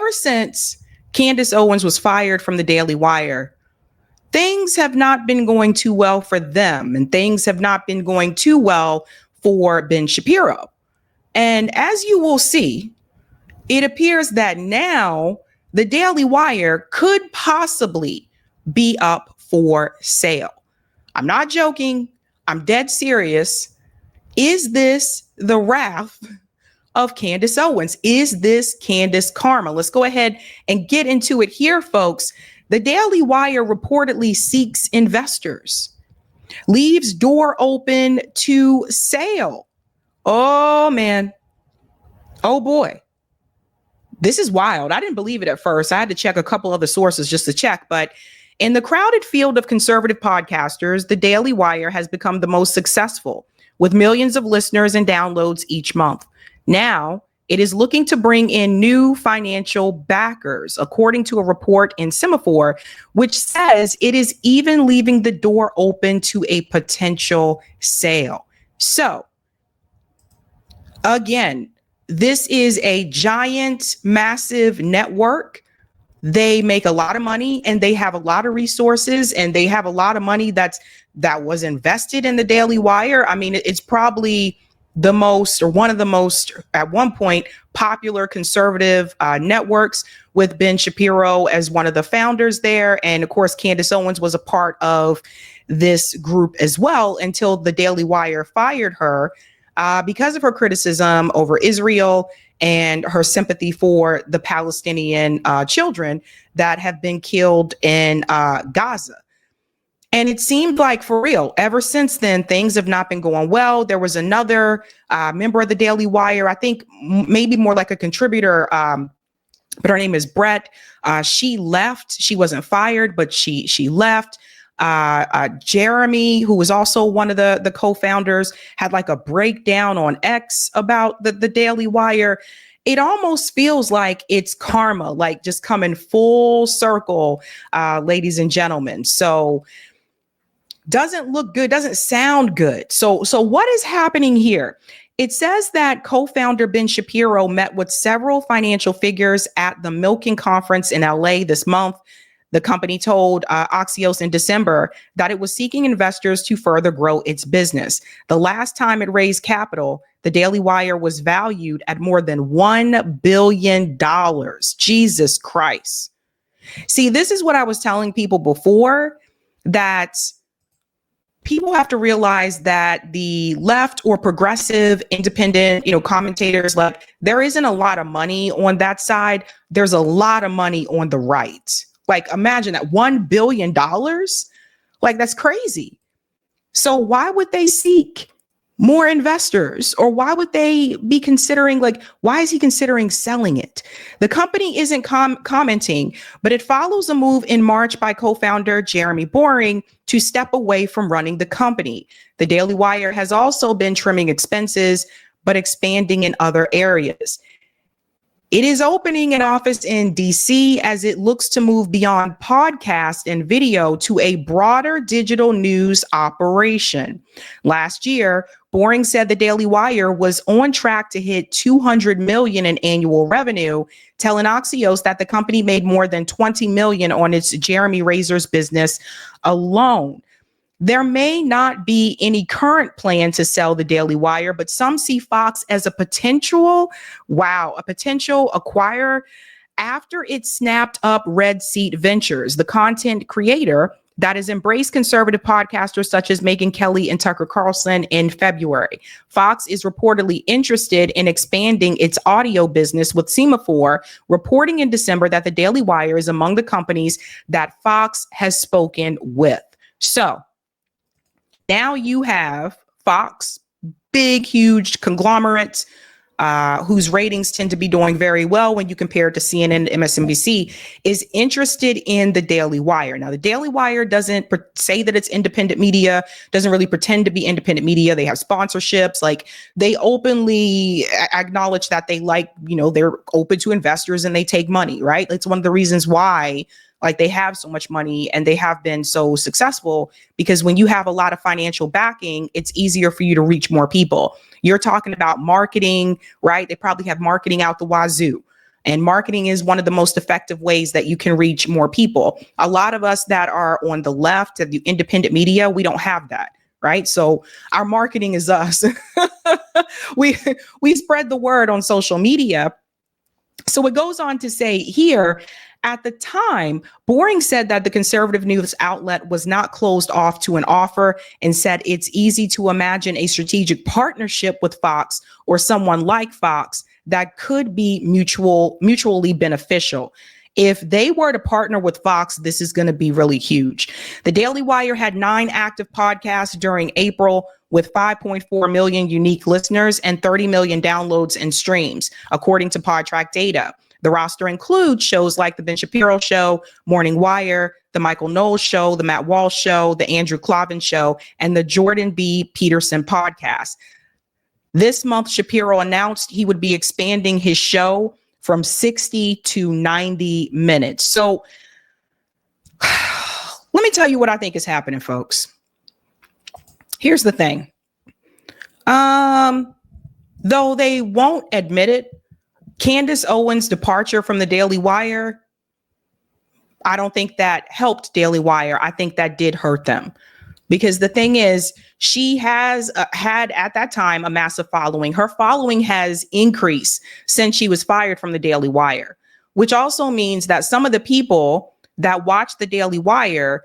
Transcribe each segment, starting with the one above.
ever since Candace Owens was fired from the Daily Wire, things have not been going too well for them, and things have not been going too well for Ben Shapiro. And as you will see, it appears that now the Daily Wire could possibly be up for sale. I'm not joking. I'm dead serious. Is this the wrath of Candace Owens? Is this Candace karma? Let's go ahead and get into it here, folks. The Daily Wire reportedly seeks investors, leaves door open to sale. Oh, man. Oh, boy. This is wild. I didn't believe it at first. I had to check a couple other sources just to check. But in the crowded field of conservative podcasters, the Daily Wire has become the most successful, with millions of listeners and downloads each month. Now, it is looking to bring in new financial backers, according to a report in Semaphore, which says it is even leaving the door open to a potential sale. So, again, this is a giant, massive network. They make a lot of money and they have a lot of resources and they have a lot of money that was invested in the Daily Wire. I mean, it's probably the most, or one of the most, at one point, popular conservative networks, with Ben Shapiro as one of the founders there. And of course, Candace Owens was a part of this group as well until the Daily Wire fired her because of her criticism over Israel and her sympathy for the Palestinian children that have been killed in Gaza. And it seemed like, for real, ever since then, things have not been going well. There was another member of the Daily Wire, I think maybe more like a contributor, but her name is Brett. She left. She wasn't fired, but she left. Jeremy, who was also one of the co-founders, had like a breakdown on X about the Daily Wire. It almost feels like it's karma, like just coming full circle, ladies and gentlemen. So doesn't look good, doesn't sound good. So what is happening here? It says that co-founder Ben Shapiro met with several financial figures at the Milken Conference in LA this month. The company told Axios in December that it was seeking investors to further grow its business. The last time it raised capital, the Daily Wire was valued at more than $1 billion. Jesus Christ. See, this is what I was telling people before, that people have to realize that the left or progressive independent, commentators, like, there isn't a lot of money on that side. There's a lot of money on the right. Like, imagine that, $1 billion. Like, that's crazy. So why would they seek more investors? Or why would they be considering, like, why is he considering selling it? The company isn't commenting, but it follows a move in March by co-founder Jeremy Boring to step away from running the company. The Daily Wire has also been trimming expenses, but expanding in other areas. It is opening an office in DC as it looks to move beyond podcast and video to a broader digital news operation. Last year, Boring said the Daily Wire was on track to hit $200 million in annual revenue, telling Axios that the company made more than $20 million on its Jeremy Razor's business alone. There may not be any current plan to sell the Daily Wire, but some see Fox as a potential acquirer after it snapped up Red Seat Ventures, the content creator that has embraced conservative podcasters such as Megyn Kelly and Tucker Carlson in February. Fox is reportedly interested in expanding its audio business, with Semaphore reporting in December that the Daily Wire is among the companies that Fox has spoken with. So now you have Fox, big, huge conglomerate, whose ratings tend to be doing very well when you compare it to CNN and MSNBC, is interested in the Daily Wire. Now, the Daily Wire doesn't say that it's independent media, doesn't really pretend to be independent media. They have sponsorships. Like, they openly acknowledge that they they're open to investors and they take money, right? It's one of the reasons why, like, they have so much money and they have been so successful, because when you have a lot of financial backing, it's easier for you to reach more people. You're talking about marketing, right? They probably have marketing out the wazoo. And marketing is one of the most effective ways that you can reach more people. A lot of us that are on the left of the independent media, we don't have that, right? So our marketing is us. we spread the word on social media. So it goes on to say here, at the time, Boring said that the conservative news outlet was not closed off to an offer and said it's easy to imagine a strategic partnership with Fox or someone like Fox that could be mutually beneficial. If they were to partner with Fox, this is going to be really huge. The Daily Wire had 9 active podcasts during April with 5.4 million unique listeners and 30 million downloads and streams, according to Podtrac data. The roster includes shows like The Ben Shapiro Show, Morning Wire, The Michael Knowles Show, The Matt Walsh Show, The Andrew Klavan Show, and The Jordan B. Peterson Podcast. This month, Shapiro announced he would be expanding his show from 60 to 90 minutes. So let me tell you what I think is happening, folks. Here's the thing. Though they won't admit it, Candace Owens' departure from the Daily Wire, I don't think that helped Daily Wire. I think that did hurt them. Because the thing is, she has had at that time a massive following. Her following has increased since she was fired from the Daily Wire, which also means that some of the people that watch the Daily Wire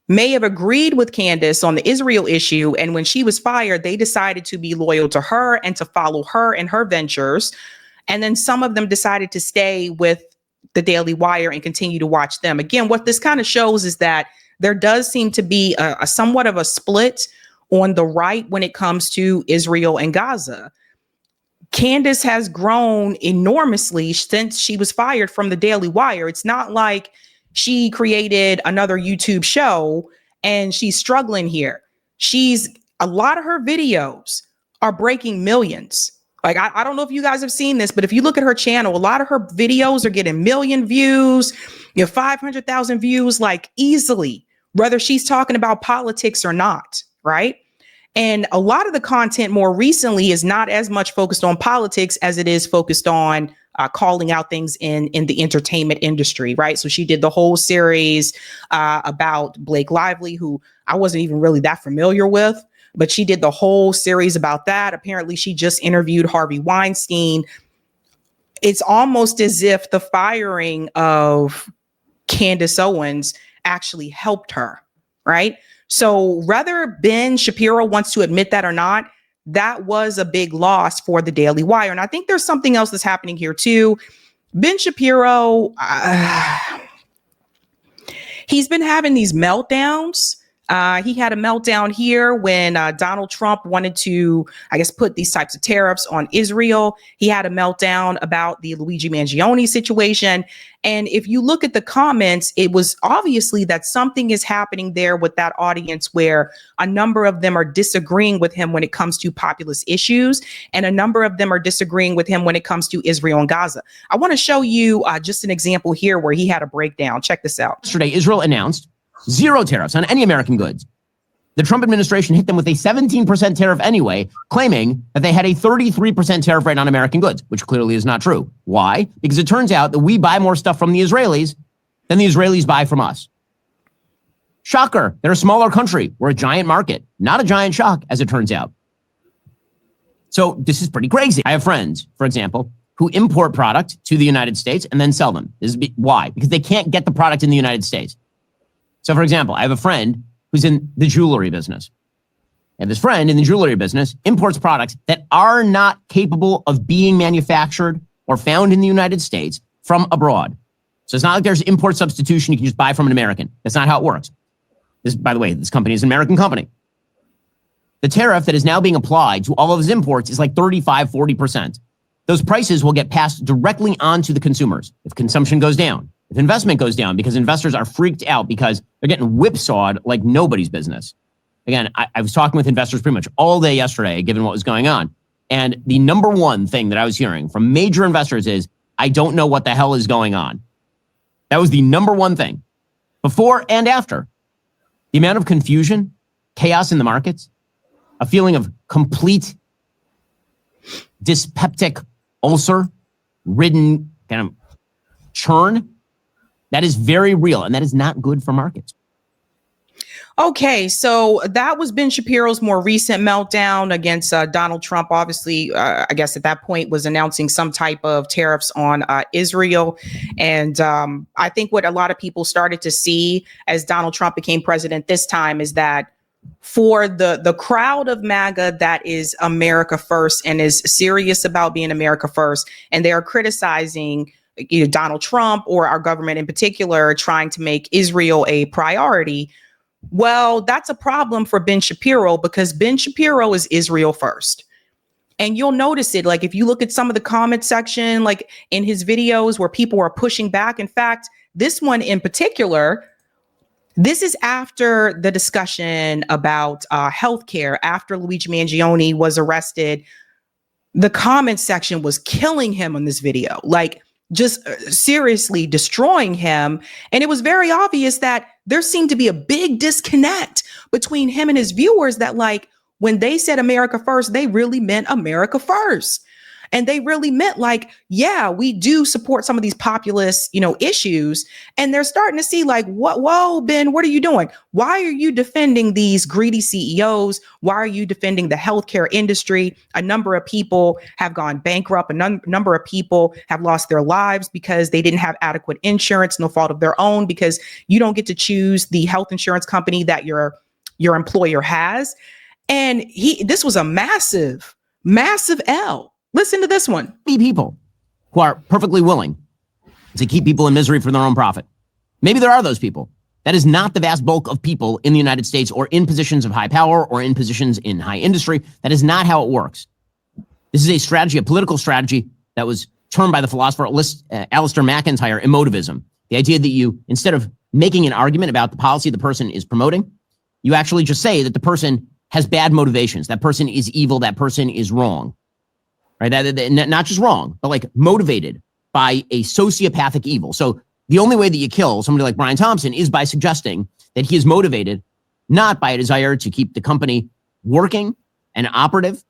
may have agreed with Candace on the Israel issue. And when she was fired, they decided to be loyal to her and to follow her and her ventures. And then some of them decided to stay with the Daily Wire and continue to watch them. Again, what this kind of shows is that there does seem to be a somewhat of a split on the right when it comes to Israel and Gaza. Candace has grown enormously since she was fired from the Daily Wire. It's not like she created another YouTube show and she's struggling here. A lot of her videos are breaking millions. Like, I don't know if you guys have seen this, but if you look at her channel, a lot of her videos are getting million views, 500,000 views, like easily, whether she's talking about politics or not, right? And a lot of the content more recently is not as much focused on politics as it is focused on calling out things in the entertainment industry, right? So she did the whole series about Blake Lively, who I wasn't even really that familiar with, but she did the whole series about that. Apparently, she just interviewed Harvey Weinstein. It's almost as if the firing of Candace Owens actually helped her, right? So whether Ben Shapiro wants to admit that or not, that was a big loss for the Daily Wire. And I think there's something else that's happening here too. Ben Shapiro, he's been having these meltdowns. He had a meltdown here when Donald Trump wanted to, I guess, put these types of tariffs on Israel. He had a meltdown about the Luigi Mangione situation. And if you look at the comments, it was obviously that something is happening there with that audience where a number of them are disagreeing with him when it comes to populist issues. And a number of them are disagreeing with him when it comes to Israel and Gaza. I want to show you just an example here where he had a breakdown. Check this out. Yesterday, Israel announced 0 tariffs on any American goods. The Trump administration hit them with a 17% tariff anyway, claiming that they had a 33% tariff rate on American goods, which clearly is not true. Why? Because it turns out that we buy more stuff from the Israelis than the Israelis buy from us. Shocker. They're a smaller country. We're a giant market. Not a giant shock, as it turns out. So this is pretty crazy. I have friends, for example, who import product to the United States and then sell them. Why? Because they can't get the product in the United States. So, for example, I have a friend who's in the jewelry business. And this friend in the jewelry business imports products that are not capable of being manufactured or found in the United States from abroad. So it's not like there's import substitution you can just buy from an American. That's not how it works. This, by the way, this company is an American company. The tariff that is now being applied to all of his imports is like 35-40%. Those prices will get passed directly on to the consumers if consumption goes down. If investment goes down, because investors are freaked out because they're getting whipsawed like nobody's business. Again, I was talking with investors pretty much all day yesterday, given what was going on. And the number one thing that I was hearing from major investors is, I don't know what the hell is going on. That was the number one thing. Before and after. The amount of confusion, chaos in the markets, a feeling of complete dyspeptic ulcer-ridden kind of churn, that is very real, and that is not good for markets. Okay, so that was Ben Shapiro's more recent meltdown against Donald Trump. Obviously, I guess at that point was announcing some type of tariffs on Israel. And I think what a lot of people started to see as Donald Trump became president this time is that for the crowd of MAGA that is America first and is serious about being America first, and they are criticizing Donald Trump or our government in particular, trying to make Israel a priority. Well, that's a problem for Ben Shapiro because Ben Shapiro is Israel first. And you'll notice it, like if you look at some of the comment section, like in his videos where people are pushing back. In fact, this one in particular, this is after the discussion about healthcare, after Luigi Mangione was arrested. The comment section was killing him on this video, like just seriously destroying him. And it was very obvious that there seemed to be a big disconnect between him and his viewers, that like when they said America first, they really meant America first. And they really meant like, yeah, we do support some of these populist, issues. And they're starting to see like, whoa, Ben, what are you doing? Why are you defending these greedy CEOs? Why are you defending the healthcare industry? A number of people have gone bankrupt. A number of people have lost their lives because they didn't have adequate insurance, no fault of their own, because you don't get to choose the health insurance company that your employer has. And this was a massive, massive L. Listen to this one. People who are perfectly willing to keep people in misery for their own profit. Maybe there are those people. That is not the vast bulk of people in the United States or in positions of high power or in positions in high industry. That is not how it works. This is a strategy, a political strategy that was termed by the philosopher Alistair McIntyre emotivism. The idea that you, instead of making an argument about the policy the person is promoting, you actually just say that the person has bad motivations. That person is evil. That person is wrong. Right? That not just wrong, but like motivated by a sociopathic evil. So the only way that you kill somebody like Brian Thompson is by suggesting that he is motivated not by a desire to keep the company working and operative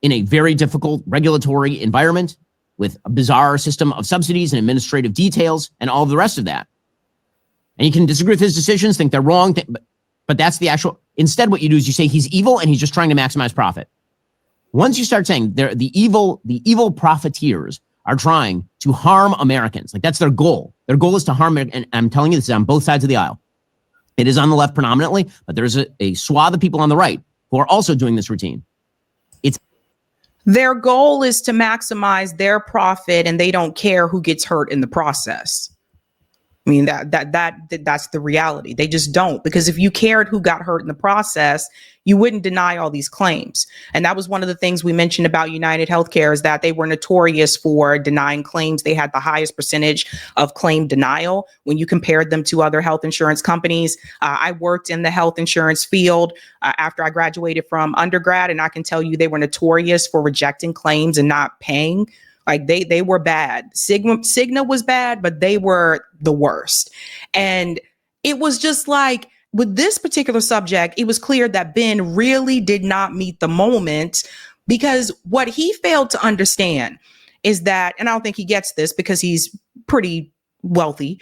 in a very difficult regulatory environment with a bizarre system of subsidies and administrative details and all the rest of that. And you can disagree with his decisions, think they're wrong, but that's the actual. Instead, what you do is you say he's evil and he's just trying to maximize profit. Once you start saying the evil profiteers are trying to harm Americans, like that's their goal. Their goal is to harm, and I'm telling you, this is on both sides of the aisle. It is on the left predominantly, but there's a swath of people on the right who are also doing this routine. Their goal is to maximize their profit, and they don't care who gets hurt in the process. I mean, that's the reality. They just don't, because if you cared who got hurt in the process, you wouldn't deny all these claims. And that was one of the things we mentioned about United Healthcare, is that they were notorious for denying claims. They had the highest percentage of claim denial when you compared them to other health insurance companies. I worked in the health insurance field after I graduated from undergrad, and I can tell you they were notorious for rejecting claims and not paying. Like they were bad. Cigna was bad, but they were the worst. And it was just like with this particular subject, it was clear that Ben really did not meet the moment, because what he failed to understand is that, and I don't think he gets this because he's pretty wealthy,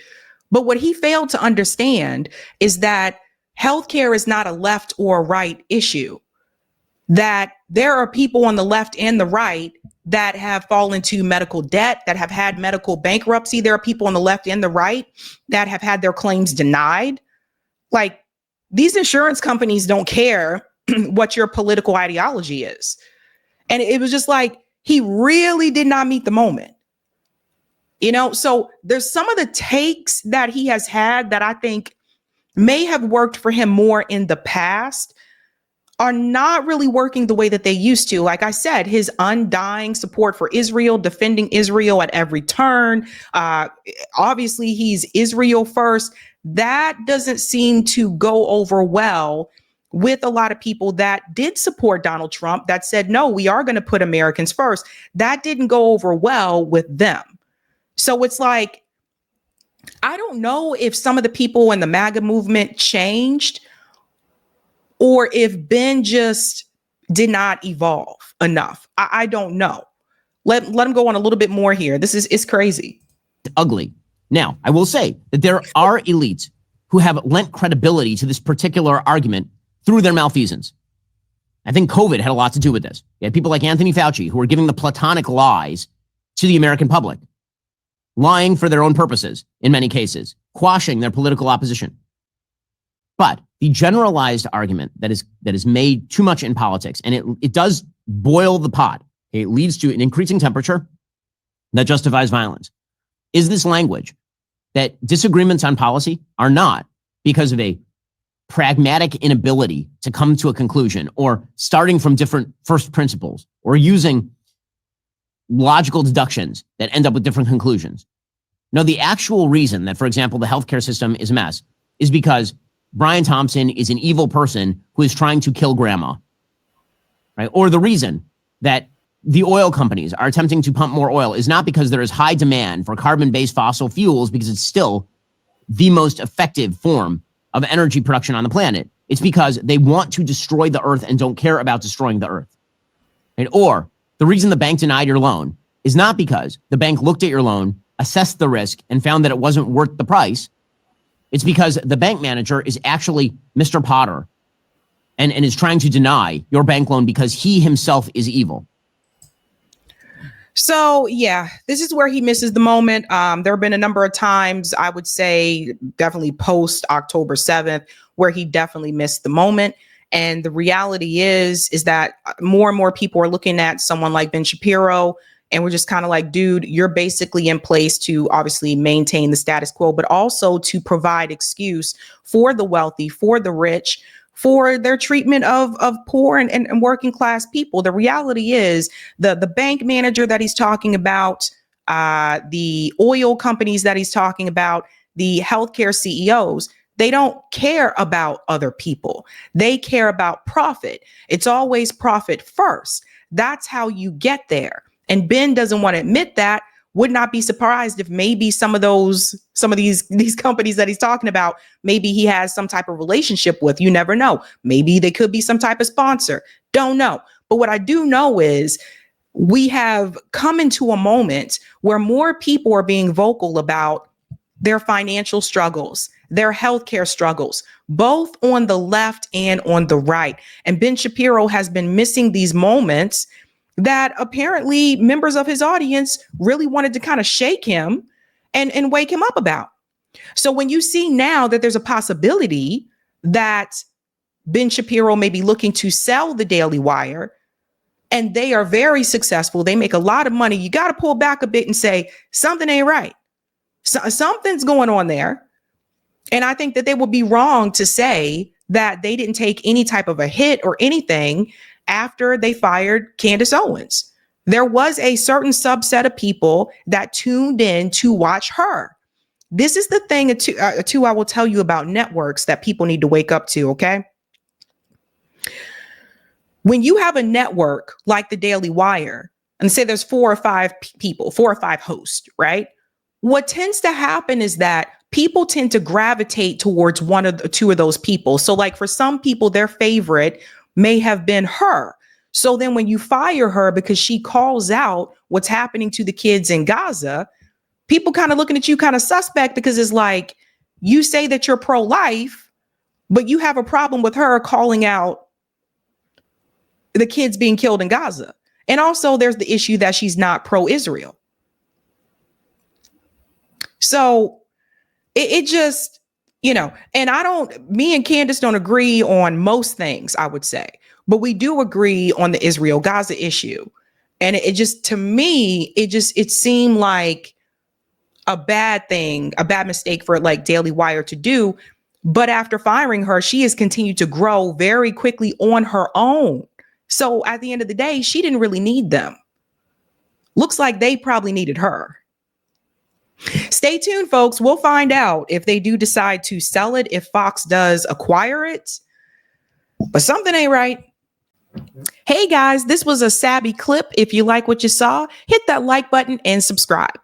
but what he failed to understand is that healthcare is not a left or a right issue, that there are people on the left and the right that have fallen into medical debt, that have had medical bankruptcy. There are people on the left and the right that have had their claims denied. Like, these insurance companies don't care what your political ideology is. And it was just like, he really did not meet the moment. So there's some of the takes that he has had that I think may have worked for him more in the past are not really working the way that they used to. Like I said, his undying support for Israel, defending Israel at every turn. Obviously, he's Israel first. That doesn't seem to go over well with a lot of people that did support Donald Trump, that said, no, we are going to put Americans first. That didn't go over well with them. So it's like, I don't know if some of the people in the MAGA movement changed, or if Ben just did not evolve enough. I don't know. Let him go on a little bit more here. It's crazy. It's ugly. Now, I will say that there are elites who have lent credibility to this particular argument through their malfeasance. I think COVID had a lot to do with this. You had people like Anthony Fauci who were giving the platonic lies to the American public, lying for their own purposes in many cases, quashing their political opposition. But the generalized argument that is made too much in politics, and it does boil the pot, it leads to an increasing temperature that justifies violence, is this language that disagreements on policy are not because of a pragmatic inability to come to a conclusion or starting from different first principles or using logical deductions that end up with different conclusions. No, the actual reason that, for example, the healthcare system is a mess is because Brian Thompson is an evil person who is trying to kill grandma, right? Or the reason that the oil companies are attempting to pump more oil is not because there is high demand for carbon-based fossil fuels, because it's still the most effective form of energy production on the planet. It's because they want to destroy the earth and don't care about destroying the earth. Right? Or the reason the bank denied your loan is not because the bank looked at your loan, assessed the risk, and found that it wasn't worth the price. It's because the bank manager is actually Mr. Potter and is trying to deny your bank loan because he himself is evil. So, yeah, this is where he misses the moment. There have been a number of times, I would say definitely post October 7th, where he definitely missed the moment. And the reality is that more and more people are looking at someone like Ben Shapiro, and we're just kind of like, dude, you're basically in place to obviously maintain the status quo, but also to provide excuse for the wealthy, for the rich, for their treatment of poor and working class people. The reality is the bank manager that he's talking about, the oil companies that he's talking about, the healthcare CEOs, they don't care about other people. They care about profit. It's always profit first. That's how you get there. And Ben doesn't want to admit that. Would not be surprised if maybe some of these companies that he's talking about, maybe he has some type of relationship with. You never know. Maybe they could be some type of sponsor. Don't know. But what I do know is we have come into a moment where more people are being vocal about their financial struggles, their healthcare struggles, both on the left and on the right. And Ben Shapiro has been missing these moments that apparently members of his audience really wanted to kind of shake him and wake him up about. So when you see now that there's a possibility that Ben Shapiro may be looking to sell the Daily Wire, and they are very successful, they make a lot of money, you got to pull back a bit and say, something ain't right. Something's going on there. And I think that they would be wrong to say that they didn't take any type of a hit or anything after they fired Candace Owens. There was a certain subset of people that tuned in to watch her. This is the thing, too, I will tell you about networks that people need to wake up to, okay? When you have a network like the Daily Wire, and say there's 4 or 5 people, 4 or 5 hosts, right? What tends to happen is that people tend to gravitate towards one of the 2 of those people. So like for some people, their favorite may have been her. So then when you fire her because she calls out what's happening to the kids in Gaza, people kind of looking at you kind of suspect, because it's like, you say that you're pro-life, but you have a problem with her calling out the kids being killed in Gaza. And also there's the issue that she's not pro-Israel. So it just, and me and Candace don't agree on most things, I would say, but we do agree on the Israel Gaza issue. And it just, to me, it seemed like a bad thing, a bad mistake for like Daily Wire to do. But after firing her, she has continued to grow very quickly on her own. So at the end of the day, she didn't really need them. Looks like they probably needed her. Stay tuned, folks. We'll find out if they do decide to sell it, if Fox does acquire it. But something ain't right. Hey guys, this was a Sabby clip. If you like what you saw, hit that like button and subscribe.